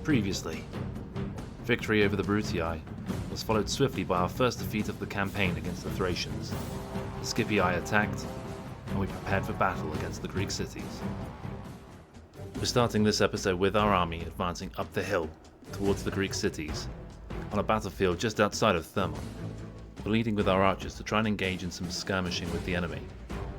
Previously, victory over the Brutii was followed swiftly by our first defeat of the campaign against the Thracians. The Scipii attacked, and we prepared for battle against the Greek cities. We're starting this episode with our army advancing up the hill towards the Greek cities, on a battlefield just outside of Thermon. We're leading with our archers to try and engage in some skirmishing with the enemy.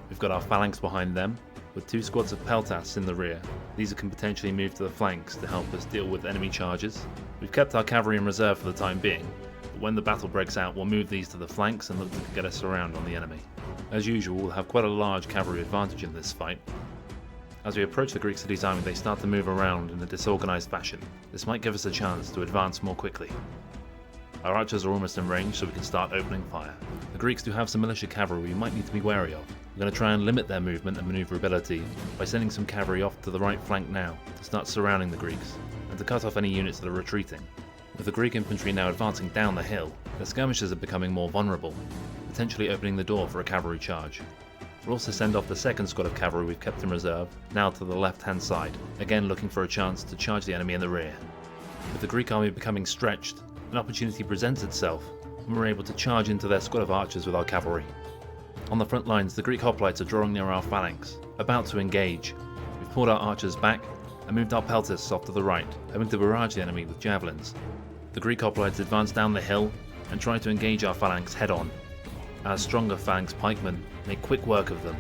We've got our phalanx behind them, with 2 squads of peltasts in the rear. These can potentially move to the flanks to help us deal with enemy charges. We've kept our cavalry in reserve for the time being, but when the battle breaks out we'll move these to the flanks and look to get us around on the enemy. As usual, we'll have quite a large cavalry advantage in this fight. As we approach the Greek city's army, they start to move around in a disorganised fashion. This might give us a chance to advance more quickly. Our archers are almost in range, so we can start opening fire. The Greeks do have some militia cavalry we might need to be wary of. We're going to try and limit their movement and manoeuvrability by sending some cavalry off to the right flank now to start surrounding the Greeks, and to cut off any units that are retreating. With the Greek infantry now advancing down the hill, the skirmishers are becoming more vulnerable, potentially opening the door for a cavalry charge. We'll also send off the second squad of cavalry we've kept in reserve, now to the left hand side, again looking for a chance to charge the enemy in the rear. With the Greek army becoming stretched, an opportunity presents itself, and we're able to charge into their squad of archers with our cavalry. On the front lines, the Greek hoplites are drawing near our phalanx, about to engage. We've pulled our archers back and moved our peltasts off to the right, hoping to barrage the enemy with javelins. The Greek hoplites advance down the hill and try to engage our phalanx head-on. Our stronger phalanx pikemen make quick work of them,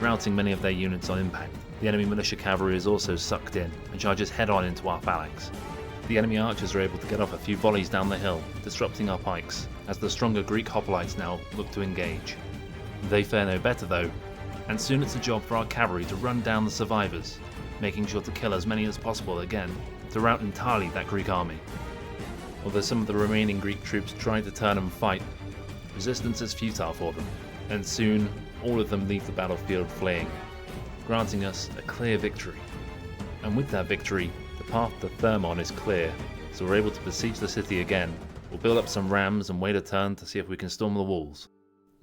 routing many of their units on impact. The enemy militia cavalry is also sucked in and charges head-on into our phalanx. The enemy archers are able to get off a few volleys down the hill, disrupting our pikes, as the stronger Greek hoplites now look to engage. They fare no better though, and soon it's a job for our cavalry to run down the survivors, making sure to kill as many as possible again, to rout entirely that Greek army. Although some of the remaining Greek troops try to turn and fight, resistance is futile for them, and soon all of them leave the battlefield fleeing, granting us a clear victory. And with that victory, the path to Thermon is clear, so we're able to besiege the city again. We'll build up some rams and wait a turn to see if we can storm the walls.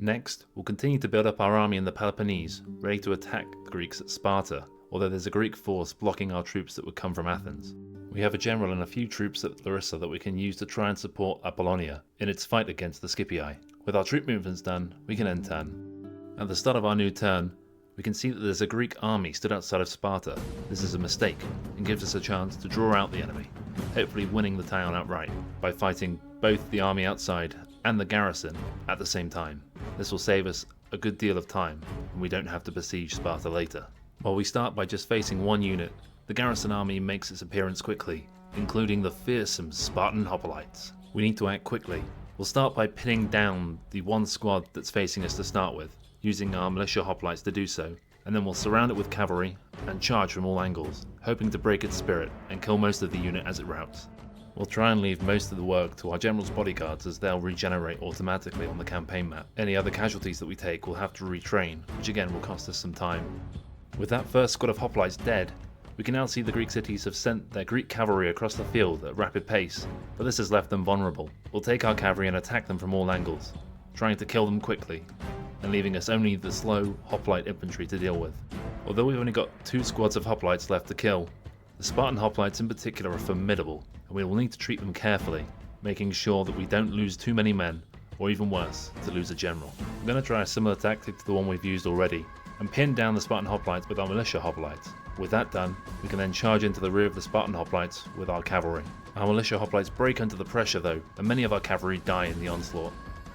Next, we'll continue to build up our army in the Peloponnese, ready to attack the Greeks at Sparta, although there's a Greek force blocking our troops that would come from Athens. We have a general and a few troops at Larissa that we can use to try and support Apollonia in its fight against the Scipii. With our troop movements done, we can end turn. At the start of our new turn, we can see that there's a Greek army stood outside of Sparta. This is a mistake, and gives us a chance to draw out the enemy, hopefully winning the town outright by fighting both the army outside and the garrison at the same time. This will save us a good deal of time, and we don't have to besiege Sparta later. While we start by just facing one unit, the garrison army makes its appearance quickly, including the fearsome Spartan hoplites. We need to act quickly. We'll start by pinning down the one squad that's facing us to start with, using our militia hoplites to do so, and then we'll surround it with cavalry and charge from all angles, hoping to break its spirit and kill most of the unit as it routs. We'll try and leave most of the work to our general's bodyguards, as they'll regenerate automatically on the campaign map. Any other casualties that we take will have to retrain, which again will cost us some time. With that first squad of hoplites dead, we can now see the Greek cities have sent their Greek cavalry across the field at rapid pace, but this has left them vulnerable. We'll take our cavalry and attack them from all angles, trying to kill them quickly, and leaving us only the slow hoplite infantry to deal with. Although we've only got 2 squads of hoplites left to kill, the Spartan hoplites in particular are formidable, and we will need to treat them carefully, making sure that we don't lose too many men, or even worse, to lose a general. I'm going to try a similar tactic to the one we've used already, and pin down the Spartan hoplites with our militia hoplites. With that done, we can then charge into the rear of the Spartan hoplites with our cavalry. Our militia hoplites break under the pressure though, and many of our cavalry die in the onslaught.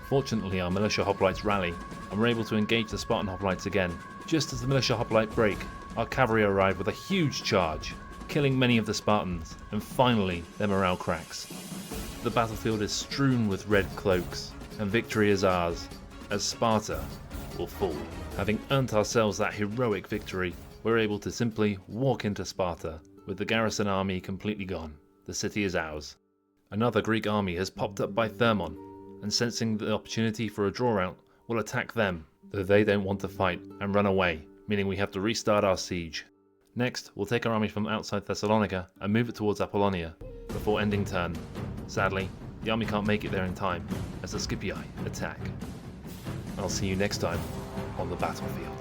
Fortunately, our militia hoplites rally, and we're able to engage the Spartan hoplites again. Just as the militia hoplite break, our cavalry arrive with a huge charge, killing many of the Spartans, and finally their morale cracks. The battlefield is strewn with red cloaks, and victory is ours, as Sparta will fall. Having earned ourselves that heroic victory, we're able to simply walk into Sparta, with the garrison army completely gone. The city is ours. Another Greek army has popped up by Thermon, and sensing the opportunity for a draw out, will attack them, though they don't want to fight and run away, meaning we have to restart our siege. Next, we'll take our army from outside Thessalonica and move it towards Apollonia, before ending turn. Sadly, the army can't make it there in time, as the Scipii attack. I'll see you next time on the battlefield.